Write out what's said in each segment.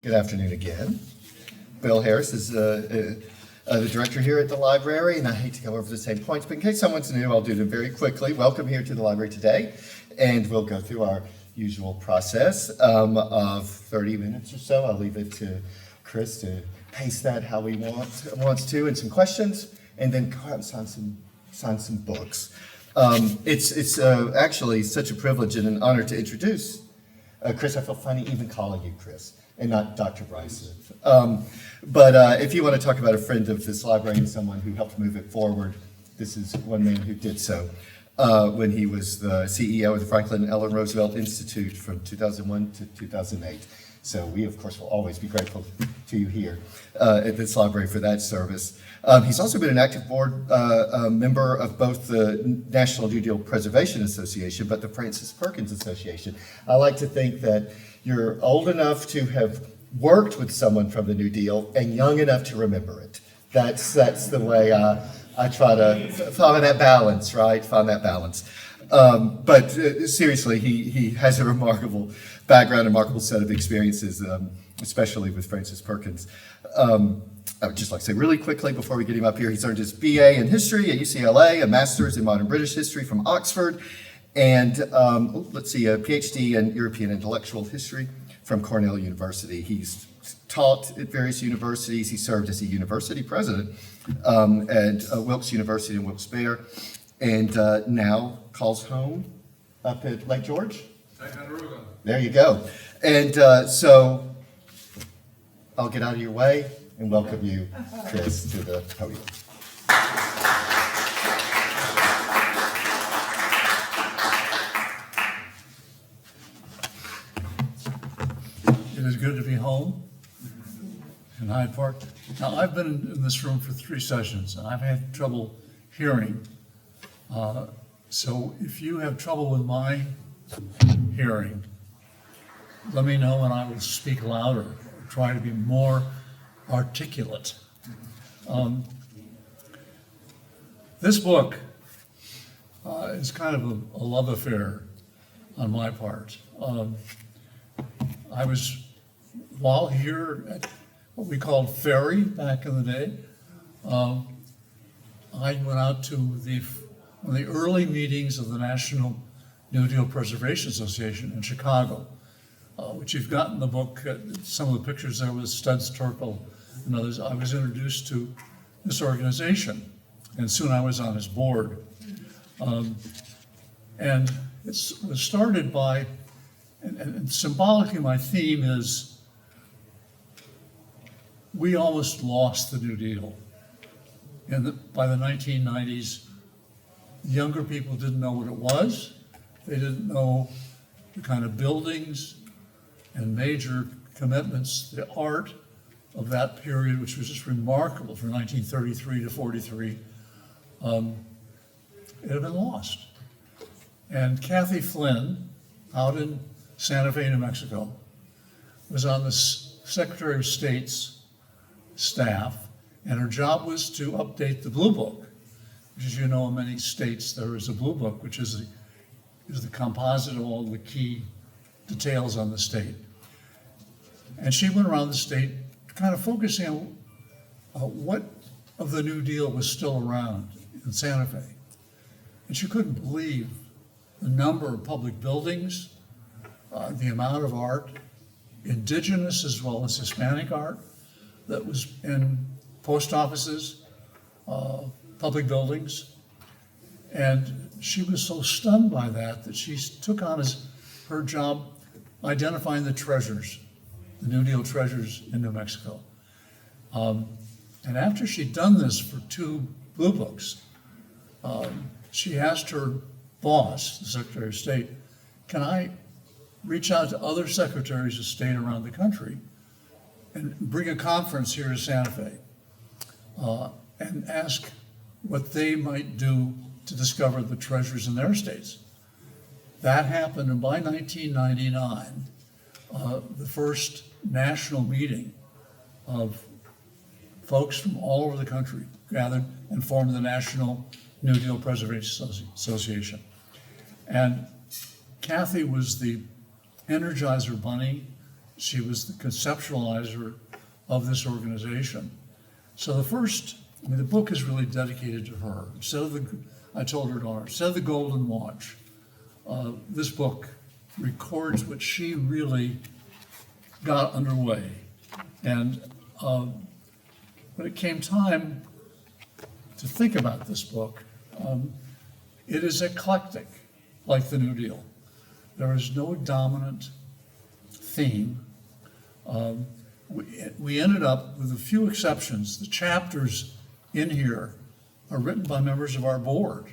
Good afternoon again. Bill Harris is the director here at the library, and I hate to go over the same points, but in case someone's new, I'll do them very quickly. Welcome here to the library today, and we'll go through our usual process of 30 minutes or so. I'll leave it to Chris to pace that how he wants to, and some questions, and then go out and sign some books. It's actually such a privilege and an honor to introduce Chris. I feel funny even calling you Chris and not Dr. Breiseth. But if you want to talk about a friend of this library and someone who helped move it forward, this is one man who did so when he was the CEO of the Franklin and Ellen Roosevelt Institute from 2001 to 2008. So we, of course, will always be grateful to you here at this library for that service. He's also been an active board member of both the National New Deal Preservation Association, but the Frances Perkins Association. I like to think that you're old enough to have worked with someone from the New Deal and young enough to remember it. That's the way I try to find that balance, right? Find that balance. But seriously, he has a remarkable background, a remarkable set of experiences, especially with Frances Perkins. I would just like to say really quickly before we get him up here, he's earned his BA in history at UCLA, a master's in modern British history from Oxford, and a PhD in European intellectual history from Cornell University. He's taught at various universities. He served as a university president at Wilkes University in Wilkes-Barre, and now calls home up at Lake George. There you go. And so I'll get out of your way and welcome you, Chris, to the podium. It is good to be home in Hyde Park. Now, I've been in this room for 3 sessions, and I've had trouble hearing. So if you have trouble with my hearing, let me know and I will speak louder, or try to be more articulate. This book is kind of a love affair on my part. I was, while here at what we called Ferry back in the day, I went out to one of the early meetings of the National New Deal Preservation Association in Chicago, which you've got in the book. Some of the pictures there with Studs Terkel and others. I was introduced to this organization, and soon I was on its board. And it was started by, and symbolically my theme is, we almost lost the New Deal. By the 1990s, younger people didn't know what it was. They didn't know the kind of buildings and major commitments, the art of that period, which was just remarkable from 1933 to 43. It had been lost. And Kathy Flynn, out in Santa Fe, New Mexico, was on the Secretary of State's staff, and her job was to update the Blue Book, which, as you know, in many states there is a Blue Book, which is the composite of all the key details on the state. And she went around the state kind of focusing on what of the New Deal was still around in Santa Fe. And she couldn't believe the number of public buildings, the amount of art, indigenous as well as Hispanic art, that was in post offices, public buildings. And she was so stunned by that she took on as her job identifying the treasures, the New Deal treasures in New Mexico. And after she'd done this for 2 Blue Books, she asked her boss, the Secretary of State, can I reach out to other secretaries of state around the country and bring a conference here to Santa Fe and ask what they might do to discover the treasures in their states? That happened, and by 1999, the first national meeting of folks from all over the country gathered and formed the National New Deal Preservation Association. And Kathy was the Energizer Bunny. She was the conceptualizer of this organization. So the book is really dedicated to her. I told her daughter, instead of the golden watch, this book records what she really got underway. And when it came time to think about this book, it is eclectic, like the New Deal. There is no dominant theme. We ended up, with a few exceptions, the chapters in here are written by members of our board.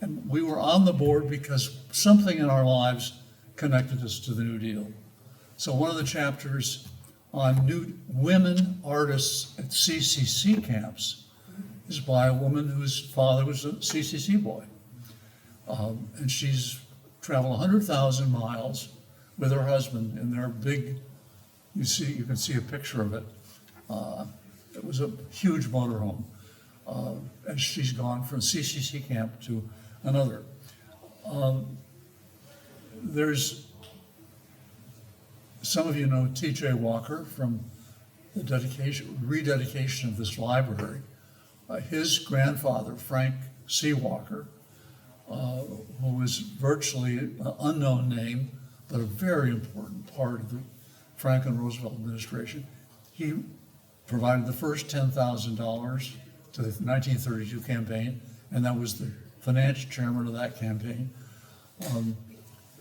And we were on the board because something in our lives connected us to the New Deal. So one of the chapters on new women artists at CCC camps is by a woman whose father was a CCC boy. And she's traveled 100,000 miles with her husband in their big, you can see a picture of it. It was a huge motorhome. And she's gone from CCC camp to another. There's, some of you know T.J. Walker from the rededication of this library. His grandfather, Frank C. Walker, who was virtually an unknown name, but a very important part of the Franklin Roosevelt administration. He provided the first $10,000 to the 1932 campaign, and that was the finance chairman of that campaign.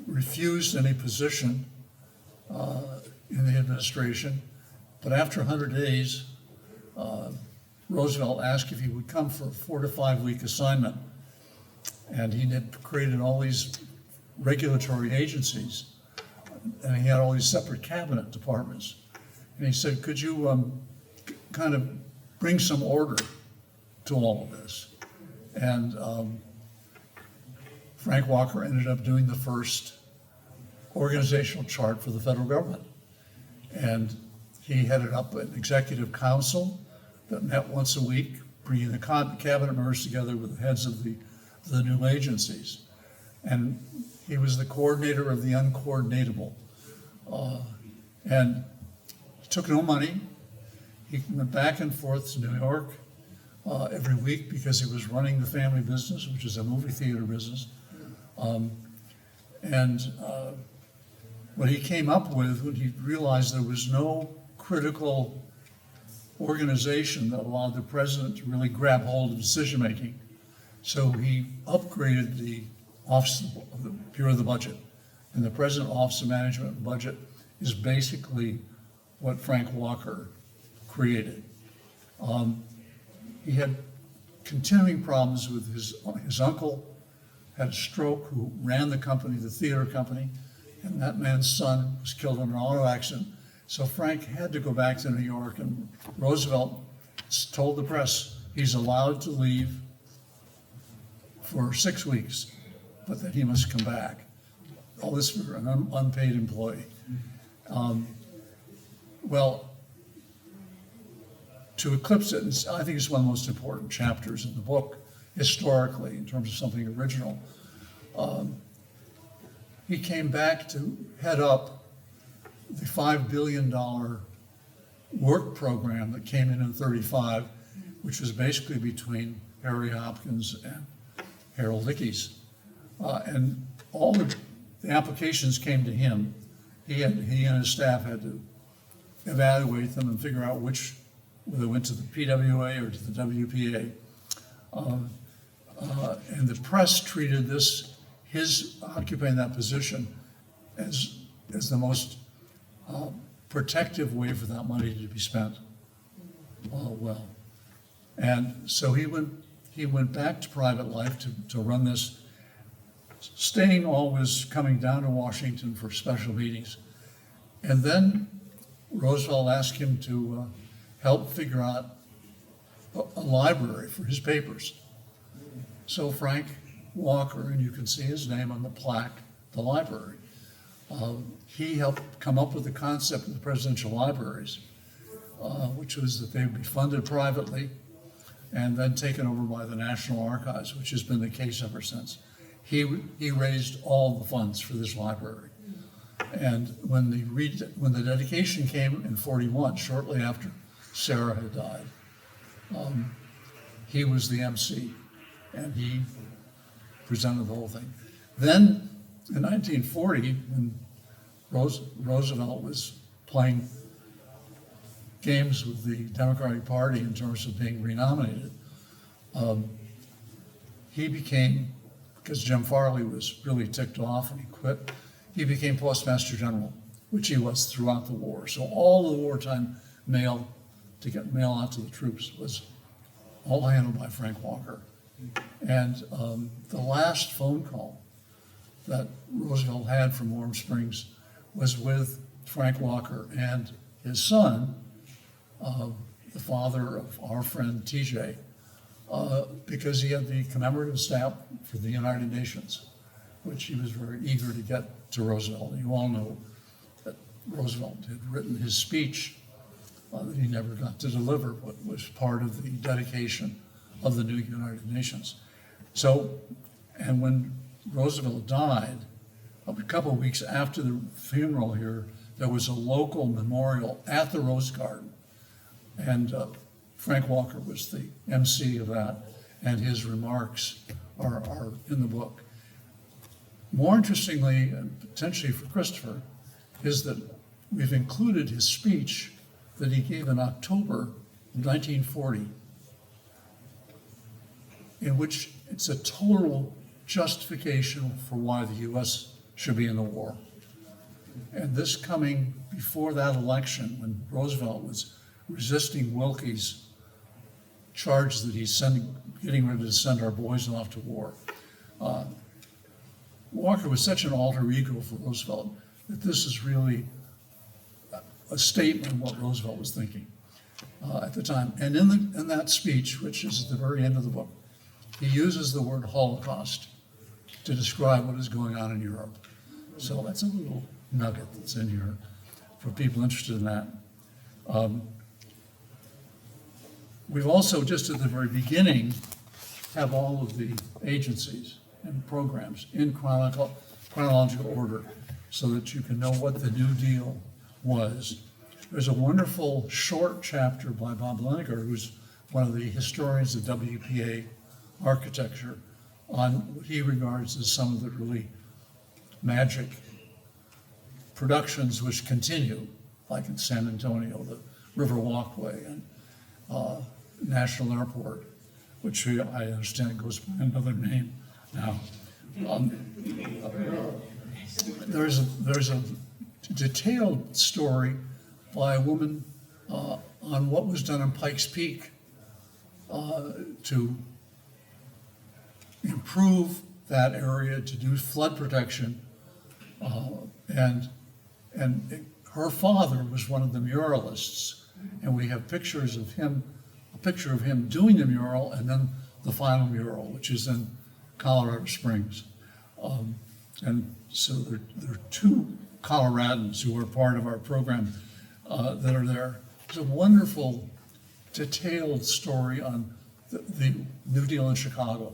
Refused any position in the administration, but after 100 days, Roosevelt asked if he would come for a 4 to 5 week assignment. And he had created all these regulatory agencies, and he had all these separate cabinet departments. And he said, could you kind of bring some order to all of this? And Frank Walker ended up doing the first organizational chart for the federal government. And he headed up an executive council that met once a week, bringing the cabinet members together with the heads of the new agencies. And he was the coordinator of the uncoordinatable. And he took no money. He went back and forth to New York every week because he was running the family business, which is a movie theater business. What he came up with when he realized there was no critical organization that allowed the president to really grab hold of decision-making. So he upgraded the Office of the Bureau of the Budget. And the President Office of Management and Budget is basically what Frank Walker created. He had continuing problems with his uncle, had a stroke, who ran the company, the theater company, and that man's son was killed in an auto accident. So Frank had to go back to New York, and Roosevelt told the press he's allowed to leave for 6 weeks, but that he must come back. All this for an unpaid employee. To eclipse it, and I think it's one of the most important chapters in the book, historically, in terms of something original. He came back to head up the $5 billion work program that came in 35, which was basically between Harry Hopkins and Harold Ickes. And all the applications came to him. He and his staff had to evaluate them and figure out whether they went to the PWA or to the WPA. And the press treated his occupying that position as the most protective way for that money to be spent. And so he went back to private life to run this, staying always coming down to Washington for special meetings. And then Roosevelt asked him to help figure out a library for his papers. So Frank Walker, and you can see his name on the plaque, the library. He helped come up with the concept of the presidential libraries, which was that they would be funded privately and then taken over by the National Archives, which has been the case ever since. He raised all the funds for this library. And when the dedication came in 41, shortly after Sarah had died, he was the MC, and he presented the whole thing. Then, in 1940, when Roosevelt was playing games with the Democratic Party in terms of being renominated, he became, because Jim Farley was really ticked off and he quit, he became Postmaster General, which he was throughout the war. So all the wartime mail, to get mail out to the troops, was all handled by Frank Walker. And the last phone call that Roosevelt had from Warm Springs was with Frank Walker and his son, the father of our friend TJ, because he had the commemorative stamp for the United Nations, which he was very eager to get to Roosevelt. You all know that Roosevelt had written his speech that he never got to deliver, but was part of the dedication of the new United Nations. So, and when Roosevelt died, a couple of weeks after the funeral here, there was a local memorial at the Rose Garden. And Frank Walker was the MC of that, and his remarks are in the book. More interestingly, and potentially for Christopher, is that we've included his speech that he gave in October of 1940, in which it's a total justification for why the U.S. should be in the war. And this coming before that election, when Roosevelt was resisting Wilkie's charge that he's getting ready to send our boys off to war. Walker was such an alter ego for Roosevelt that this is really a statement of what Roosevelt was thinking at the time. And in that speech, which is at the very end of the book, he uses the word Holocaust to describe what is going on in Europe. So that's a little nugget that's in here for people interested in that. We've also, just at the very beginning, have all of the agencies and programs in chronological order so that you can know what the New Deal was. There's a wonderful short chapter by Bob Lineker, who's one of the historians of WPA architecture, on what he regards as some of the really magic productions which continue, like in San Antonio, the River Walkway and National Airport, which I understand goes by another name now. There's a detailed story by a woman on what was done in Pikes Peak to improve that area, to do flood protection, and her father was one of the muralists, and we have pictures of him, a picture of him doing the mural, and then the final mural, which is in Colorado Springs. And so there are two Coloradans who are part of our program that are there. It's a wonderful, detailed story on the New Deal in Chicago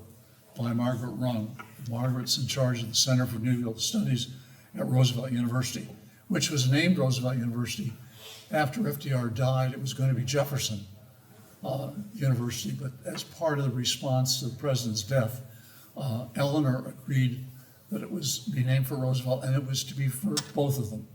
by Margaret Rung. Margaret's in charge of the Center for New Deal Studies at Roosevelt University, which was named Roosevelt University. After FDR died, it was going to be Jefferson University, but as part of the response to the president's death, Eleanor agreed that it was be named for Roosevelt, and it was to be for both of them.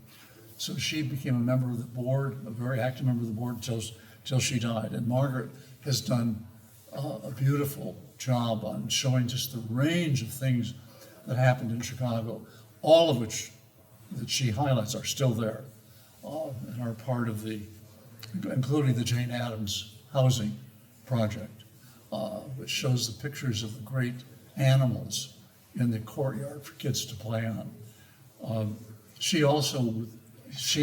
So she became a member of the board, a very active member of the board till she died. And Margaret has done a beautiful job on showing just the range of things that happened in Chicago, all of which that she highlights are still there and are part of including the Jane Addams housing project, which shows the pictures of the great animals in the courtyard for kids to play on. She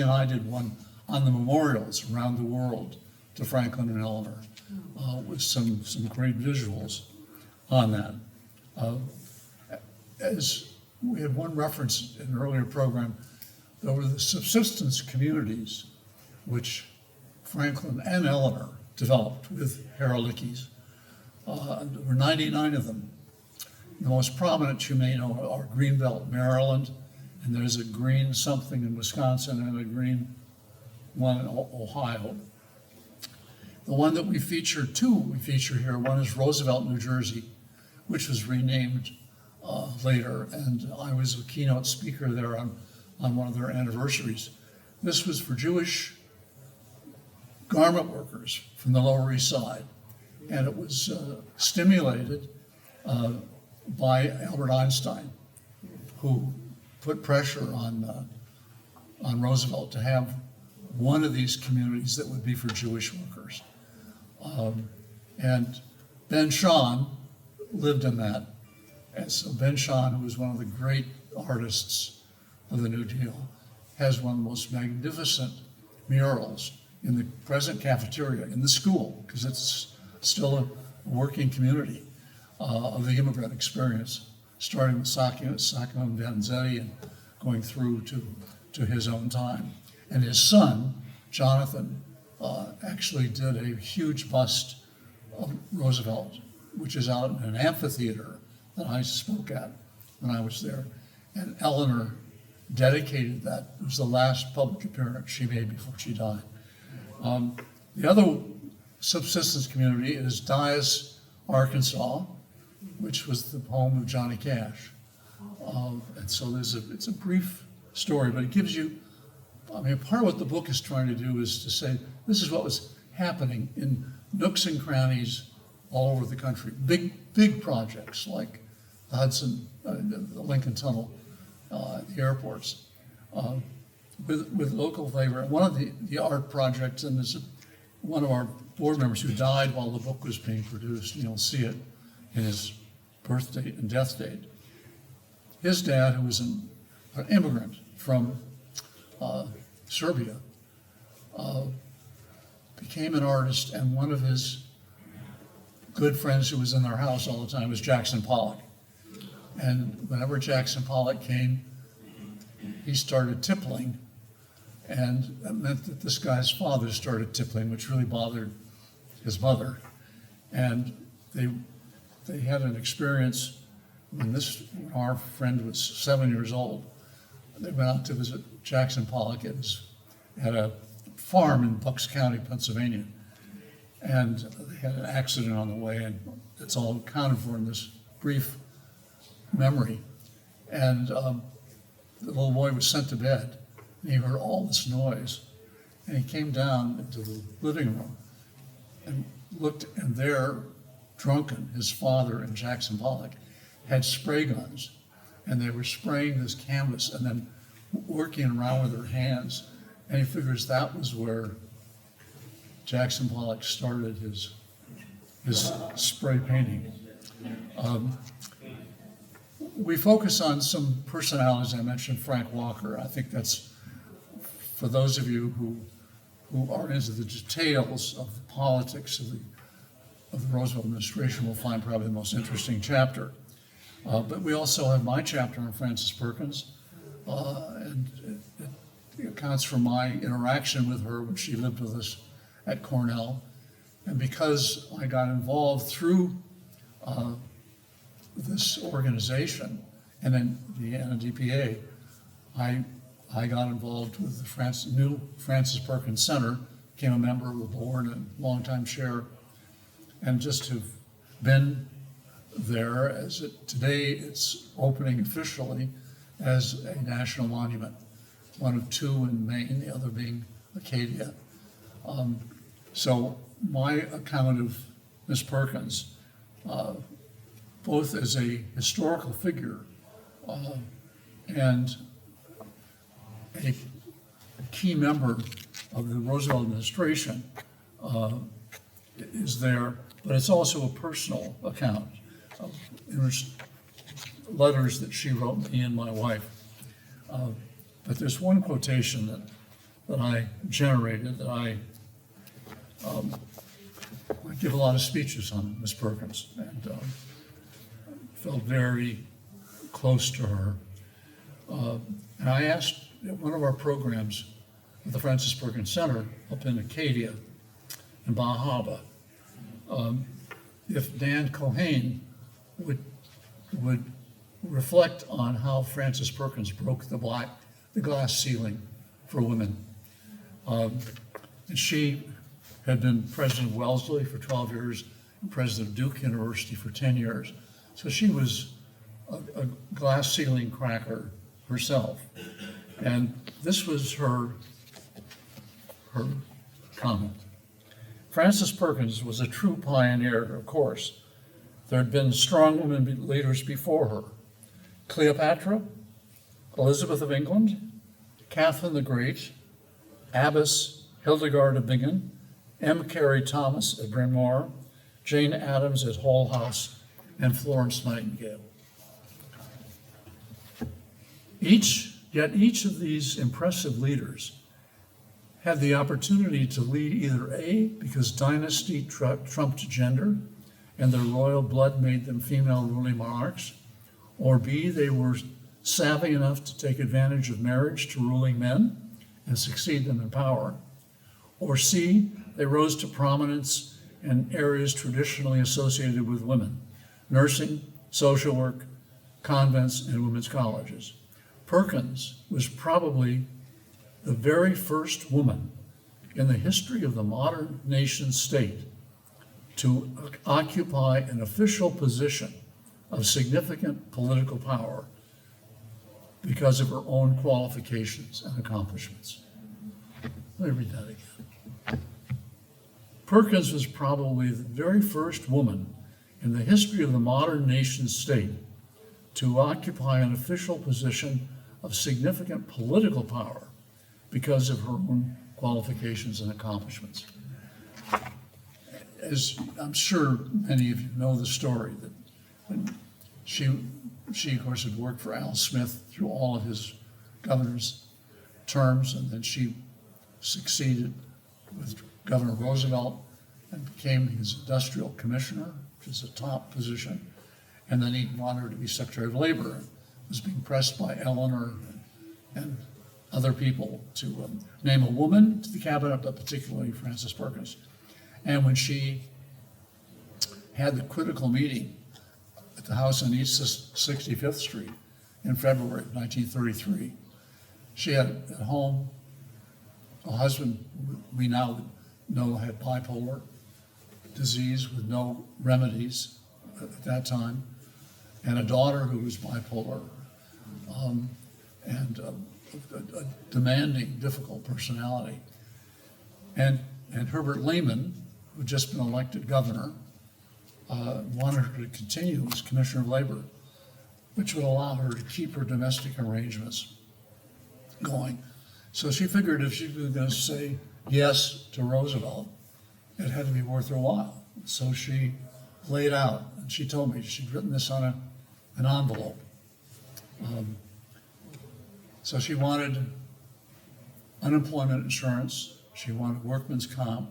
and I did one on the memorials around the world to Franklin and Eleanor with some great visuals on that. As we had one reference in an earlier program, there were the subsistence communities which Franklin and Eleanor developed with Harold Ickes. There were 99 of them. The most prominent, you may know, are Greenbelt, Maryland, and there's a green something in Wisconsin and a green one in Ohio. The one that we feature here, one is Roosevelt, New Jersey, which was renamed later, and I was a keynote speaker there on one of their anniversaries. This was for Jewish garment workers from the Lower East Side, and it was stimulated by Albert Einstein, who put pressure on Roosevelt to have one of these communities that would be for Jewish workers. And Ben Shahn lived in that. And so Ben Shahn, who was one of the great artists of the New Deal, has one of the most magnificent murals in the present cafeteria in the school, because it's still a working community of the immigrant experience, starting with Sacco and Vanzetti and going through to his own time. And his son, Jonathan, actually did a huge bust of Roosevelt, which is out in an amphitheater that I spoke at when I was there. And Eleanor dedicated that. It was the last public appearance she made before she died. The other subsistence community is Dyess, Arkansas, which was the home of Johnny Cash. And so it's a brief story, but it gives you, I mean, part of what the book is trying to do is to say, this is what was happening in nooks and crannies all over the country. Big projects like the Hudson, the Lincoln Tunnel, the airports, with local flavor. And one of the art projects, and there's one of our board members who died while the book was being produced, and you'll see it in his birth date and death date. His dad, who was an immigrant from Serbia, became an artist, and one of his good friends who was in their house all the time was Jackson Pollock. And whenever Jackson Pollock came, he started tippling, and that meant that this guy's father started tippling, which really bothered his mother. And they had an experience when our friend was 7 years old. They went out to visit Jackson Pollock at a farm in Bucks County, Pennsylvania. And they had an accident on the way, and it's all accounted for in this brief memory. And the little boy was sent to bed, and he heard all this noise. And he came down into the living room and looked, and there, drunken, his father and Jackson Pollock had spray guns, and they were spraying this canvas and then working around with their hands. And he figures that was where Jackson Pollock started his spray painting. We focus on some personalities. I mentioned Frank Walker. I think that's, for those of you who are into the details of the politics of the Roosevelt administration, will find probably the most interesting chapter. But we also have my chapter on Frances Perkins, and it accounts for my interaction with her when she lived with us at Cornell. And because I got involved through this organization and then the NDPA, I got involved with the new Frances Perkins Center, became a member of the board and longtime chair, and just have been there today it's opening officially as a national monument, one of two in Maine, the other being Acadia. So my account of Miss Perkins, both as a historical figure and a key member of the Roosevelt administration, is there, but it's also a personal account of letters that she wrote me and my wife. But there's one quotation that I generated that I give a lot of speeches on Miss Perkins, and felt very close to her. And I asked at one of our programs at the Frances Perkins Center up in Acadia, in Bahaba, if Dan Cohane would reflect on how Frances Perkins broke the glass ceiling for women. And she had been president of Wellesley for 12 years and president of Duke University for 10 years. So she was a glass ceiling cracker herself. And this was her comment. Frances Perkins was a true pioneer, of course. There had been strong women leaders before her. Cleopatra, Elizabeth of England, Catherine the Great, Abbess Hildegard of Bingen, M. Carey Thomas at Bryn Mawr, Jane Addams at Hull House, and Florence Nightingale. Yet each of these impressive leaders had the opportunity to lead either A, because dynasty trumped gender and their royal blood made them female ruling monarchs, or B, they were savvy enough to take advantage of marriage to ruling men and succeed them in power, or C, they rose to prominence in areas traditionally associated with women: nursing, social work, convents, and women's colleges. Perkins was probably the very first woman in the history of the modern nation state to occupy an official position of significant political power because of her own qualifications and accomplishments. Let me read that again. Perkins was probably the very first woman in the history of the modern nation state to occupy an official position of significant political power because of her own qualifications and accomplishments. As I'm sure many of you know the story, that when she of course had worked for Al Smith through all of his governor's terms, and then she succeeded with Governor Roosevelt and became his industrial commissioner, which is a top position. And then he wanted her to be Secretary of Labor, and was being pressed by Eleanor and other people to name a woman to the cabinet, but particularly Frances Perkins. And when she had the critical meeting at the house on East 65th Street in February of 1933, she had at home a husband we now know had bipolar disease with no remedies at that time, and a daughter who was bipolar, and a demanding, difficult personality. And Herbert Lehman, who had just been elected governor, wanted her to continue as Commissioner of Labor, which would allow her to keep her domestic arrangements going. So she figured if she was going to say yes to Roosevelt, it had to be worth her while. So she laid out, and she told me she'd written this on an envelope. So she wanted unemployment insurance, she wanted workman's comp,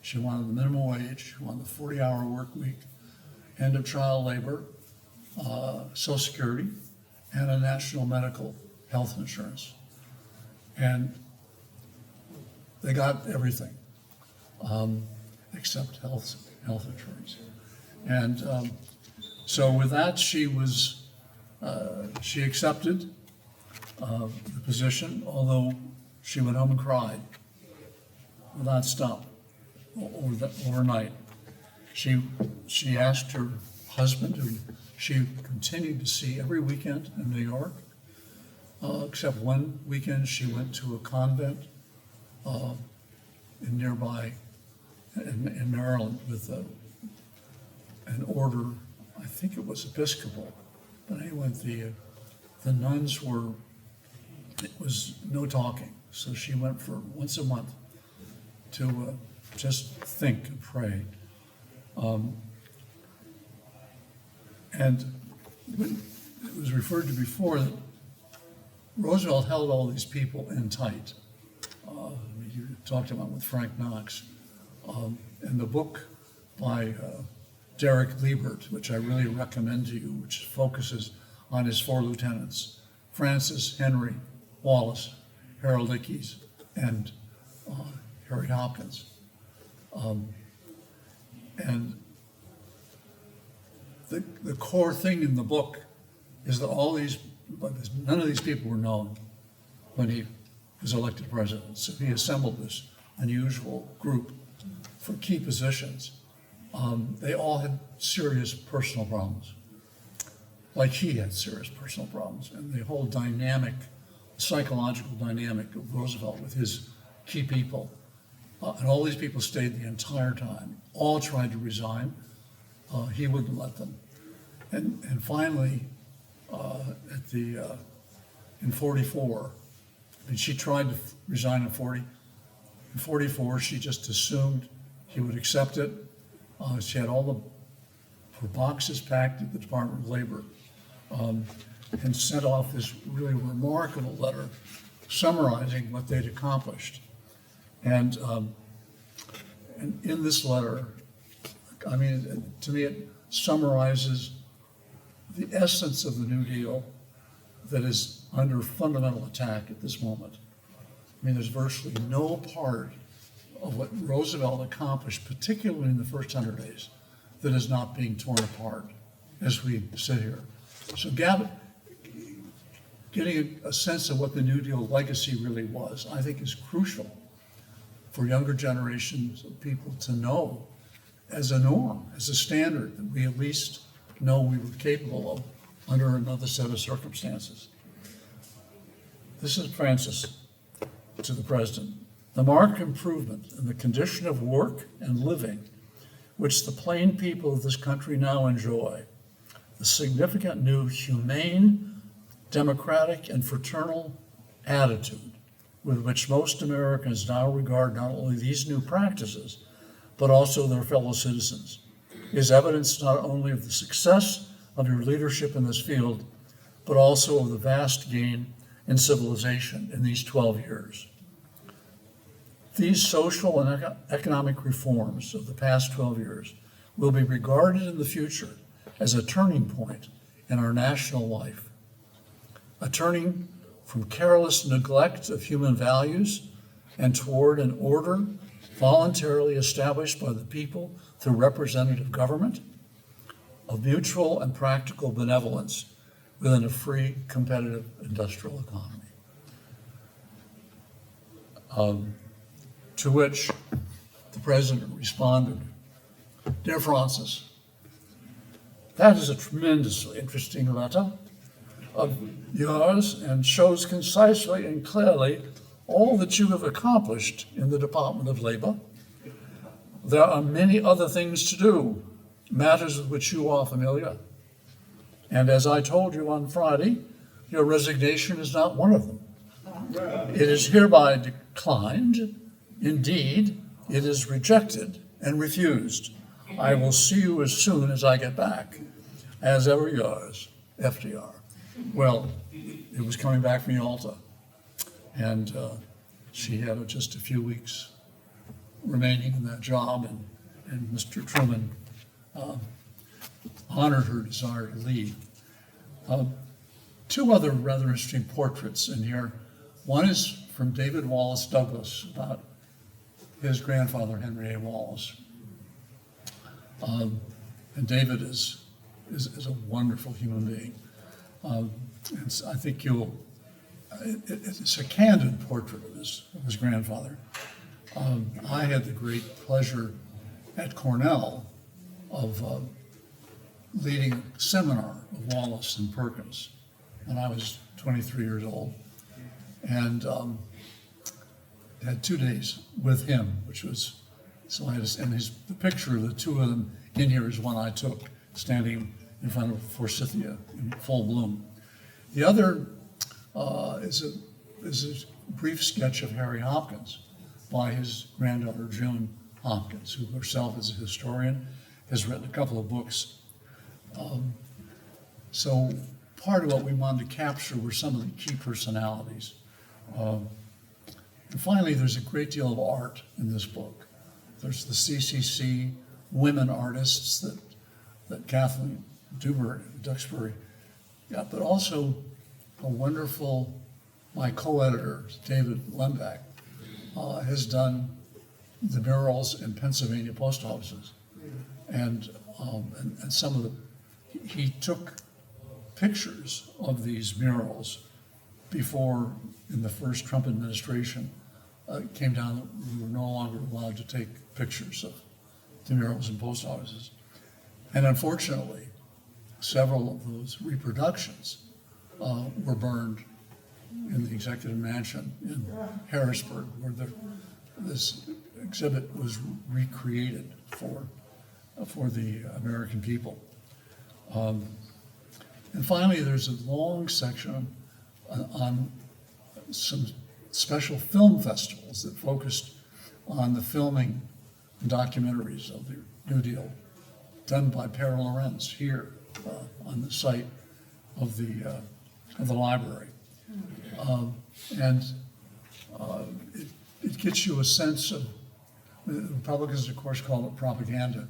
she wanted the minimum wage, she wanted the 40-hour work week, end of child labor, Social Security, and a national medical health insurance. And they got everything, except health insurance. And so with that, she accepted the position, although she went home and cried without stop overnight. She asked her husband, who she continued to see every weekend in New York, except one weekend she went to a convent in Maryland with an order, I think it was Episcopal, but anyway, the nuns it was no talking, so she went for once a month to just think and pray. And it was referred to before that Roosevelt held all these people in tight. You talked about with Frank Knox. And the book by Derek Liebert, which I really recommend to you, which focuses on his four lieutenants, Frances, Henry, Wallace, Harold Ickes, and Harry Hopkins. And the core thing in the book is that none of these people were known when he was elected president. So he assembled this unusual group for key positions. They all had serious personal problems, like he had serious personal problems. And the whole dynamic, psychological dynamic of Roosevelt with his key people, and all these people stayed the entire time, all tried to resign. He wouldn't let them. And finally, in 44, and she tried to resign in 40. In 44, she just assumed he would accept it. She had all her boxes packed at the Department of Labor, and sent off this really remarkable letter summarizing what they'd accomplished. And in this letter, I mean, to me, it summarizes the essence of the New Deal that is under fundamental attack at this moment. I mean, there's virtually no part of what Roosevelt accomplished, particularly in the first 100 days, that is not being torn apart as we sit here. So getting a sense of what the New Deal legacy really was, I think is crucial for younger generations of people to know as a norm, as a standard that we at least know we were capable of under another set of circumstances. This is Frances to the President. The marked improvement in the condition of work and living which the plain people of this country now enjoy, the significant new humane, democratic, and fraternal attitude with which most Americans now regard not only these new practices, but also their fellow citizens, is evidence not only of the success of your leadership in this field, but also of the vast gain in civilization in these 12 years. These social and economic reforms of the past 12 years will be regarded in the future as a turning point in our national life, a turning from careless neglect of human values and toward an order voluntarily established by the people through representative government, of mutual and practical benevolence within a free, competitive industrial economy. To which the President responded, "Dear Frances, that is a tremendously interesting letter of yours and shows concisely and clearly all that you have accomplished in the Department of Labor. There are many other things to do, matters with which you are familiar. And as I told you on Friday, your resignation is not one of them. It is hereby declined. Indeed, it is rejected and refused. I will see you as soon as I get back. As ever yours, FDR." Well, it was coming back from Yalta, and she had just a few weeks remaining in that job, and Mr. Truman honored her desire to leave. Two other rather interesting portraits in here. One is from David Wallace Douglas about his grandfather, Henry A. Wallace. And David is a wonderful human being. And I think it's a candid portrait of his grandfather. I had the great pleasure at Cornell of leading a seminar of Wallace and Perkins when I was 23 years old. And had 2 days with him, which was, so I had, and the picture of the two of them in here is one I took standing in front of Forsythia in full bloom. The other is a brief sketch of Harry Hopkins by his granddaughter June Hopkins, who herself is a historian, has written a couple of books. So part of what we wanted to capture were some of the key personalities. And finally, there's a great deal of art in this book. There's the CCC women artists that Kathleen Duxbury got, but also a wonderful, my co-editor, David Lembeck, has done the murals in Pennsylvania post offices. And some of he took pictures of these murals before, in the first Trump administration, came down that we were no longer allowed to take pictures of the murals in post offices. And unfortunately, several of those reproductions were burned in the executive mansion in Harrisburg, where this exhibit was recreated for the American people. And finally, there's a long section on some special film festivals that focused on the filming and documentaries of the New Deal done by Pere Lorenz here on the site of the library. It gets you a sense of, the Republicans of course call it propaganda,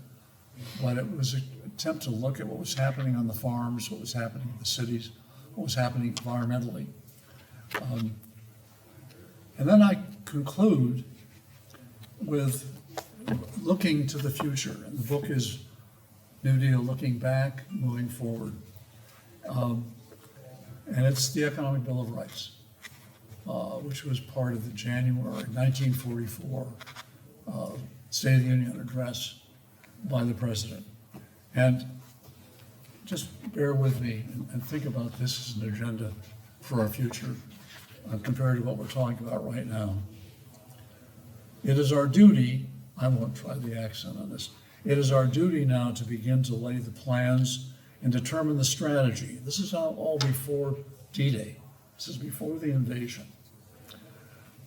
but it was an attempt to look at what was happening on the farms, what was happening in the cities, what was happening environmentally. And then I conclude with looking to the future, and the book is New Deal, Looking Back, Moving Forward. And it's the Economic Bill of Rights, which was part of the January 1944 State of the Union address by the president. And just bear with me and think about this as an agenda for our future compared to what we're talking about right now. It is our duty, I won't try the accent on this, it is our duty now to begin to lay the plans and determine the strategy. This is all before D-Day. This is before the invasion.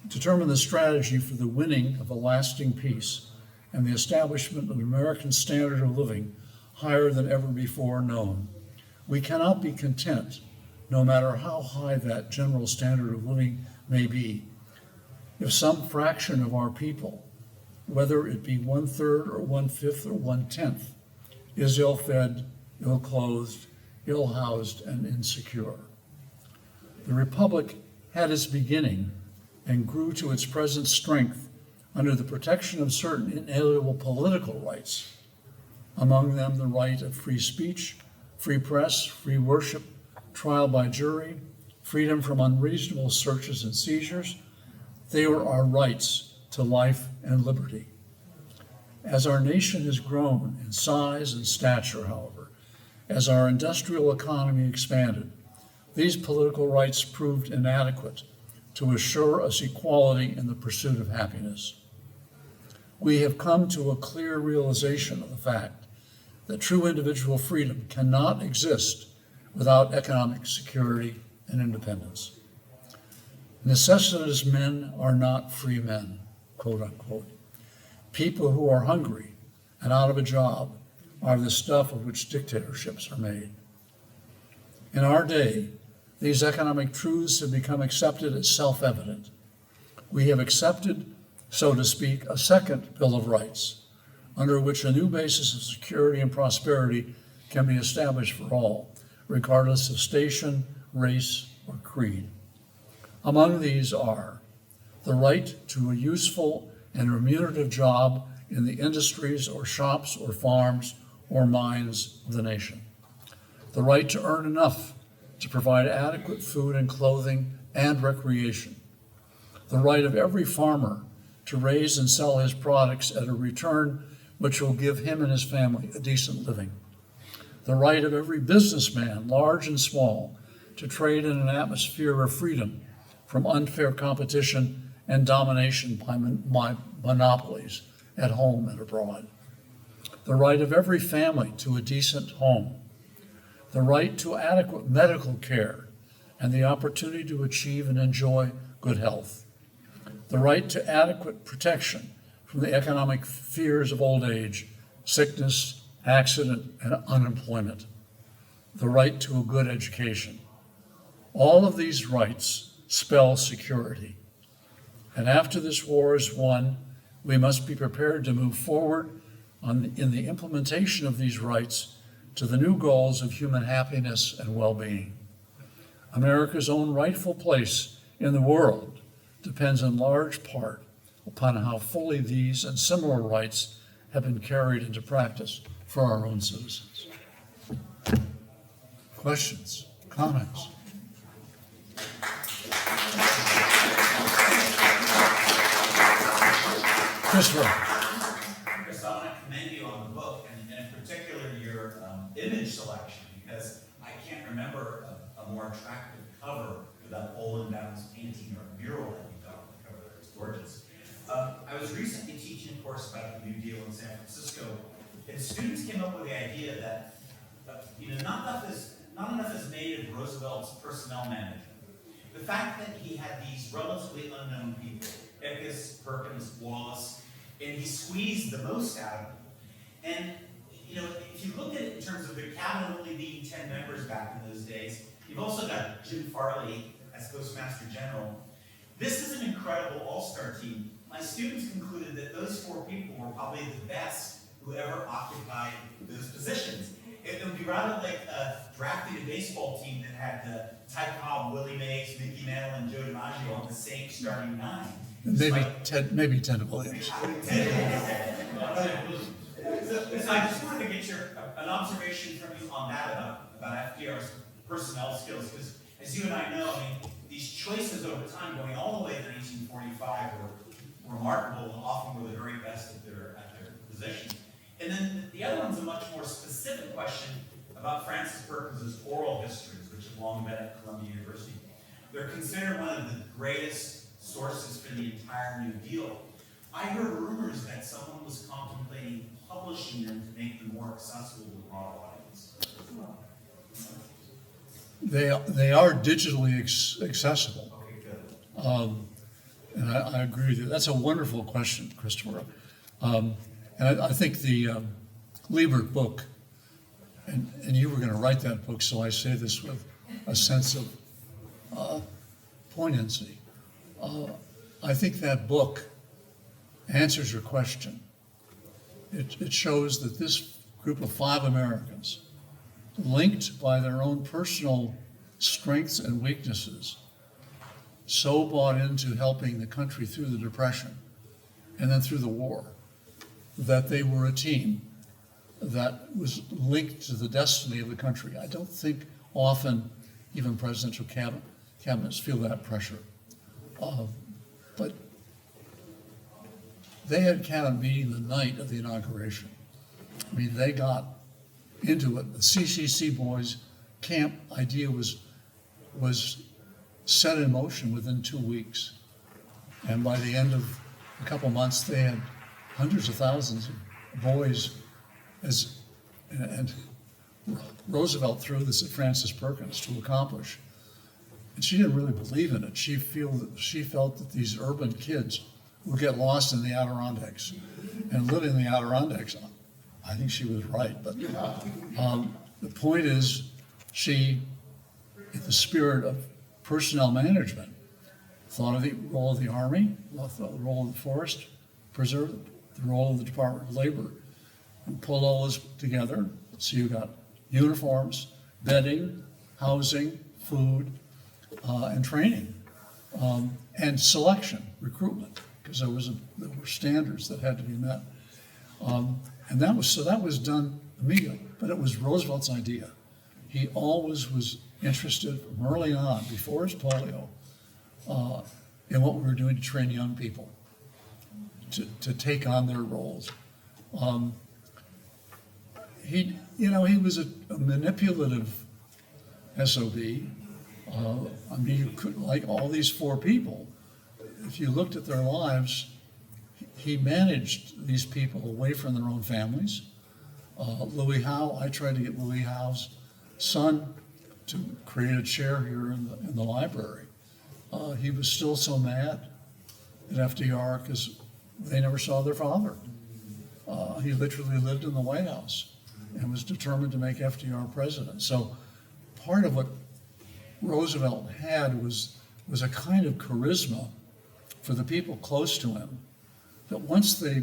Determine the strategy for the winning of a lasting peace and the establishment of an American standard of living higher than ever before known. We cannot be content, no matter how high that general standard of living may be, if some fraction of our people, whether it be 1/3 or 1/5 or 1/10, is ill-fed, ill-clothed, ill-housed, and insecure. The Republic had its beginning and grew to its present strength under the protection of certain inalienable political rights, among them the right of free speech, free press, free worship, trial by jury, freedom from unreasonable searches and seizures. They were our rights to life and liberty. As our nation has grown in size and stature, however, as our industrial economy expanded, these political rights proved inadequate to assure us equality in the pursuit of happiness. We have come to a clear realization of the fact that true individual freedom cannot exist without economic security and independence. Necessitous men are not free men, quote unquote. People who are hungry and out of a job are the stuff of which dictatorships are made. In our day, these economic truths have become accepted as self-evident. We have accepted, so to speak, a second Bill of Rights, under which a new basis of security and prosperity can be established for all, regardless of station, race, or creed. Among these are the right to a useful and remunerative job in the industries or shops or farms or mines of the nation, the right to earn enough to provide adequate food and clothing and recreation, the right of every farmer to raise and sell his products at a return which will give him and his family a decent living, the right of every businessman, large and small, to trade in an atmosphere of freedom from unfair competition and domination by monopolies at home and abroad, the right of every family to a decent home, the right to adequate medical care and the opportunity to achieve and enjoy good health, the right to adequate protection from the economic fears of old age, sickness, accident, and unemployment, the right to a good education. All of these rights spell security. And after this war is won, we must be prepared to move forward in the implementation of these rights to the new goals of human happiness and well-being. America's own rightful place in the world depends in large part upon how fully these and similar rights have been carried into practice for our own citizens. Questions? Comments? Christopher? Chris, I want to commend you on the book, and in particular your image selection, because I can't remember a more attractive cover for that Olin Downs painting or mural that you've got on the cover there. It's gorgeous. I was recently teaching a course about the New Deal in San Francisco, and students came up with the idea that not enough is made of Roosevelt's personnel management. The fact that he had these relatively unknown people, Pikes, Perkins, Wallace, and he squeezed the most out of them. And if you look at it in terms of the cabinet only being 10 members back in those days, you've also got Jim Farley as Postmaster General. This is an incredible all-star team. My students concluded that those 4 people were probably the best who ever occupied those positions. It would be rather like drafting a baseball team that had Ty Cobb, Willie Mays, Mickey Mantle, and Joe DiMaggio on the same starting 9. Maybe Ted Williams. So I just wanted to get an observation from you on that about FDR's personnel skills, because as you and I know, these choices over time, going all the way to 1945, were remarkable and often were the very best at their positions. And then the other one's a much more specific question about Frances Perkins' oral histories, which have long been at Columbia University. They're considered one of the greatest sources for the entire New Deal. I heard rumors that someone was contemplating publishing them to make them more accessible to the broader audience. They are digitally accessible. Okay, good. And I agree with you. That's a wonderful question, Christopher. And I think the Liebert book, and you were going to write that book, so I say this with a sense of poignancy. I think that book answers your question. It shows that this group of 5 Americans, linked by their own personal strengths and weaknesses, so bought into helping the country through the Depression and then through the war, that they were a team that was linked to the destiny of the country. I don't think often even presidential cabinets feel that pressure. But they had cabinet meeting the night of the inauguration. They got into it. The CCC boys camp idea was set in motion within 2 weeks. And by the end of a couple months, they had hundreds of thousands of boys. And Roosevelt threw this at Frances Perkins to accomplish. And she didn't really believe in it. She felt that these urban kids would get lost in the Adirondacks. And living in the Adirondacks, I think she was right. But the point is, she, in the spirit of personnel management, thought of the role of the Army, thought of the role of the Forest Preserve, the role of the Department of Labor, and pulled all this together. So you got uniforms, bedding, housing, food, and training, and selection, recruitment, because there were standards that had to be met. And that was done immediately, but it was Roosevelt's idea. He always was interested from early on, before his polio, in what we were doing to train young people to take on their roles. He was a manipulative SOB. You could, like all these 4 people, if you looked at their lives, he managed these people away from their own families. Louis Howe, I tried to get Louis Howe's son to create a chair here in the library. He was still so mad at FDR because they never saw their father. He literally lived in the White House and was determined to make FDR president. So part of what Roosevelt had was a kind of charisma for the people close to him, that once they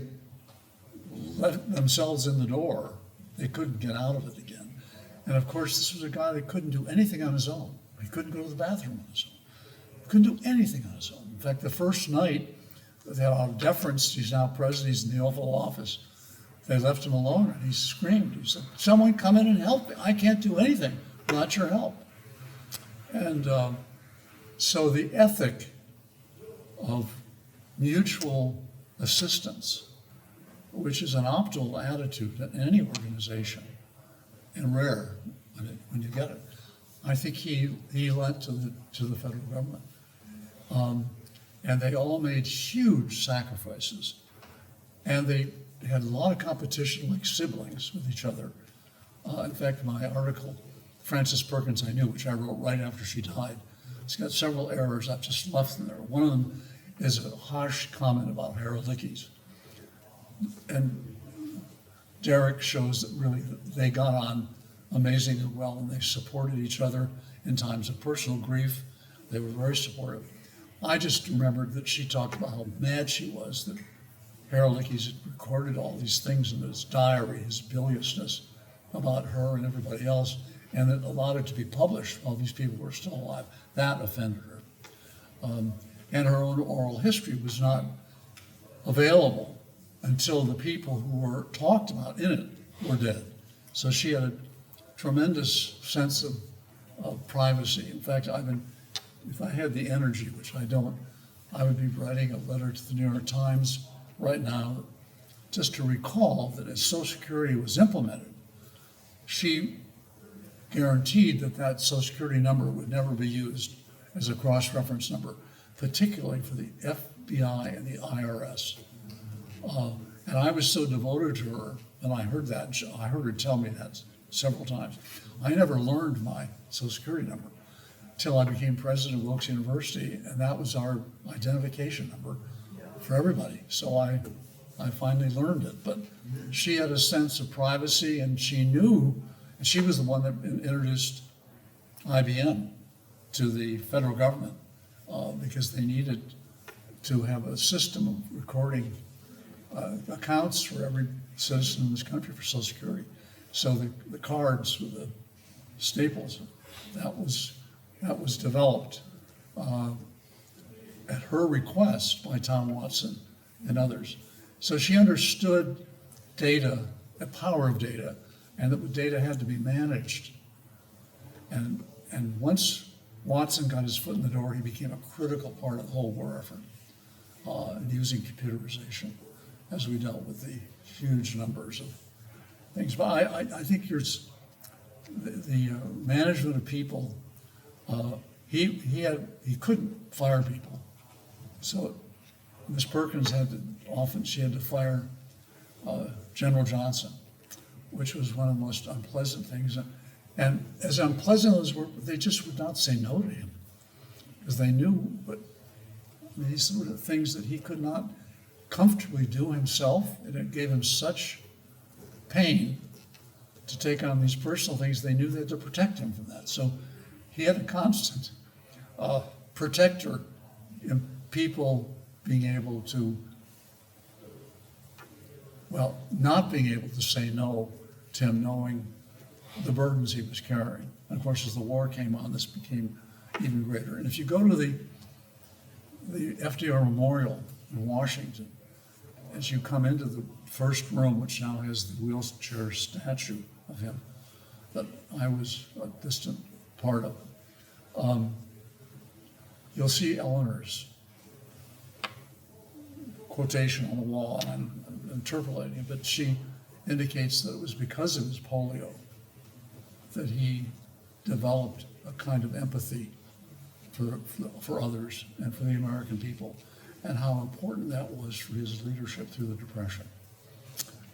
let themselves in the door, they couldn't get out of it again. And of course, this was a guy that couldn't do anything on his own. He couldn't go to the bathroom on his own. He couldn't do anything on his own. In fact, the first night, they had a lot of deference. He's now president, he's in the Oval Office. They left him alone, and he screamed. He said, "Someone come in and help me. I can't do anything without your help." And so the ethic of mutual assistance, which is an optimal attitude in any organization, and rare when you get it, I think he lent to the federal government. And they all made huge sacrifices. And they had a lot of competition like siblings with each other. In fact, my article, Frances Perkins I Knew, which I wrote right after she died, it's got several errors I've just left in there. One of them is a harsh comment about Harold Ickes. And Derek shows that really they got on amazingly well and they supported each other in times of personal grief. They were very supportive. I just remembered that she talked about how mad she was that Harold Ickes had recorded all these things in his diary, his biliousness about her and everybody else, and that allowed it to be published while these people were still alive. That offended her. And her own oral history was not available until the people who were talked about in it were dead. So she had a tremendous sense of privacy. In fact, if I had the energy, which I don't, I would be writing a letter to the New York Times right now just to recall that as Social Security was implemented, she guaranteed that Social Security number would never be used as a cross-reference number, particularly for the FBI and the IRS. And I was so devoted to her, and I heard her tell me that several times. I never learned my Social Security number till I became president of Wilkes University, and that was our identification number for everybody. So I finally learned it. But she had a sense of privacy, and she knew, and she was the one that introduced IBM to the federal government because they needed to have a system of recording accounts for every citizen in this country for Social Security. So the cards with the staples, that was developed at her request by Tom Watson and others. So she understood data, the power of data, and that the data had to be managed. And once Watson got his foot in the door, he became a critical part of the whole war effort in using computerization as we dealt with the huge numbers of things. But I think the management of people, he couldn't fire people. So Ms. Perkins had to fire General Johnson, which was one of the most unpleasant things. And as unpleasant as were, they just would not say no to him because they knew, but these were the things that he could not comfortably do himself, and it gave him such pain to take on these personal things. They knew they had to protect him from that. So he had a constant protector in people being able to, not being able to say no to him, knowing the burdens he was carrying. And of course, as the war came on, this became even greater. And if you go to the FDR Memorial in Washington, as you come into the first room, which now has the wheelchair statue of him, that I was a distant part of, you'll see Eleanor's quotation on the wall, and I'm interpolating it, but she indicates that it was because of his polio that he developed a kind of empathy for others and for the American people, and how important that was for his leadership through the Depression.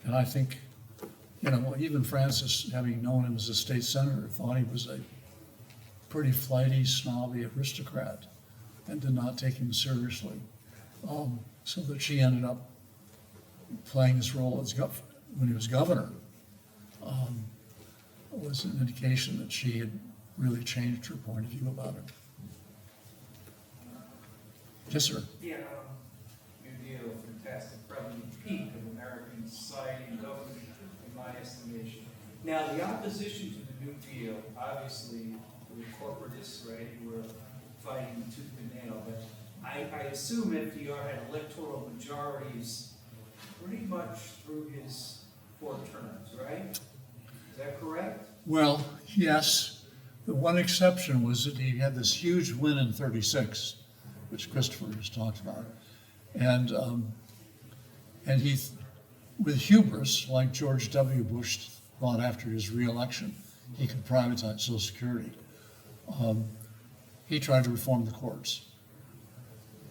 And I think, even Frances, having known him as a state senator, thought he was a pretty flighty, snobby aristocrat and did not take him seriously. So that she ended up playing this role as when he was governor, was an indication that she had really changed her point of view about it. Yes, sir. Yeah, New Deal, fantastic, probably the peak of American society and government, in my estimation. Now, the opposition to the New Deal, obviously, the corporatists, right, were fighting tooth and nail, but I assume FDR had electoral majorities pretty much through his 4 terms, right? Is that correct? Well, yes, The one exception was that he had this huge win in '36, which Christopher has talked about. And he, with hubris, like George W. Bush thought after his reelection, he could privatize Social Security. He tried to reform the courts.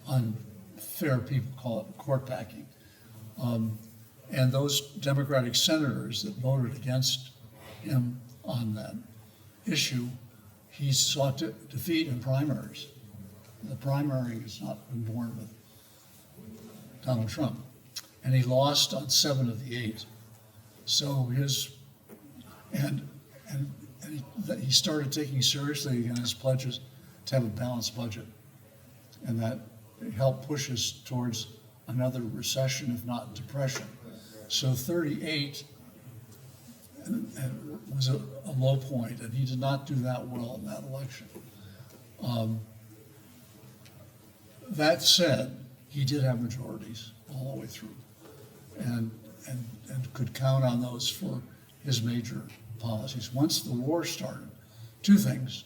Unfair people call it court packing. And those Democratic senators that voted against him on that issue, he sought to defeat in primaries. The primary has not been born with Donald Trump. And he lost on 7 of the 8. So he started taking seriously again his pledges to have a balanced budget. And that helped push us towards another recession, if not depression. So 38 was a low point, and he did not do that well in that election. That said, he did have majorities all the way through, and could count on those for his major policies. Once the war started, 2 things.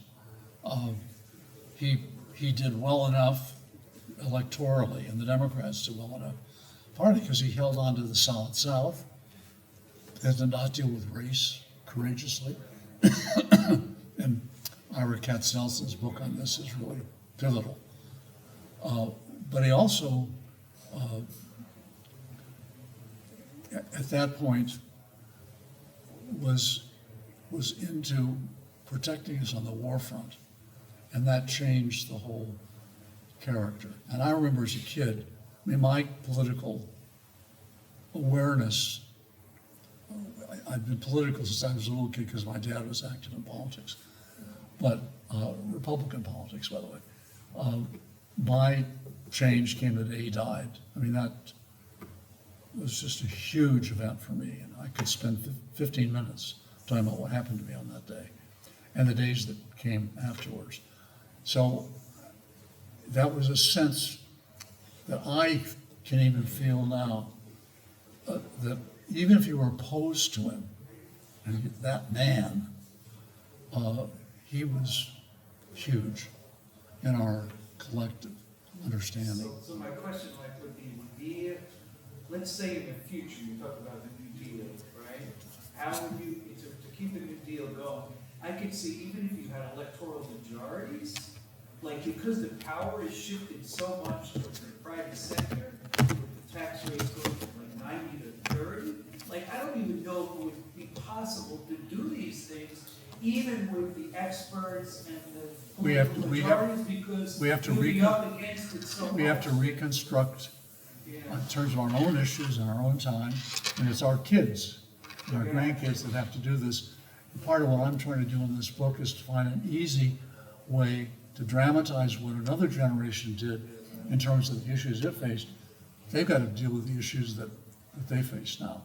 He did well enough electorally, and the Democrats did well enough, partly because he held on to the Solid South, and did not deal with race courageously. And Ira Katznelson's book on this is really pivotal. But he also, at that point, was into protecting us on the war front, and that changed the whole character. And I remember as a kid, I mean, my political awareness, I've been political since I was a little kid because my dad was active in politics, but Republican politics, by the way. My change came the day he died. I mean, that was just a huge event for me, and I could spend 15 minutes talking about what happened to me on that day and the days that came afterwards. So that was a sense that I can even feel now, that even if you were opposed to him, and that man, he was huge in our collective understanding. So my question, Mike, would be, let's say in the future, you talk about the New Deal, right? How would you, to keep the New Deal going, I could see even if you had electoral majorities, like because the power is shifted so much to the private sector, with the tax rates going from like 90 to 30, like I don't even know if it would be possible to do these things, even with the experts and the political majorities, because we have to you'll be up against it so much. We have to reconstruct in terms of our own issues and our own time, and it's our kids and our grandkids that have to do this. And part of what I'm trying to do in this book is to find an easy way to dramatize what another generation did in terms of the issues it faced. They've got to deal with the issues that they face now.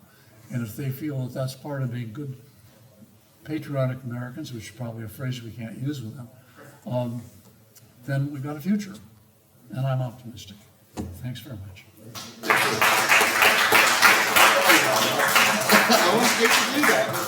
And if they feel that that's part of being good patriotic Americans, which is probably a phrase we can't use with them, then we've got a future. And I'm optimistic. Thanks very much. I wasn't able to do that.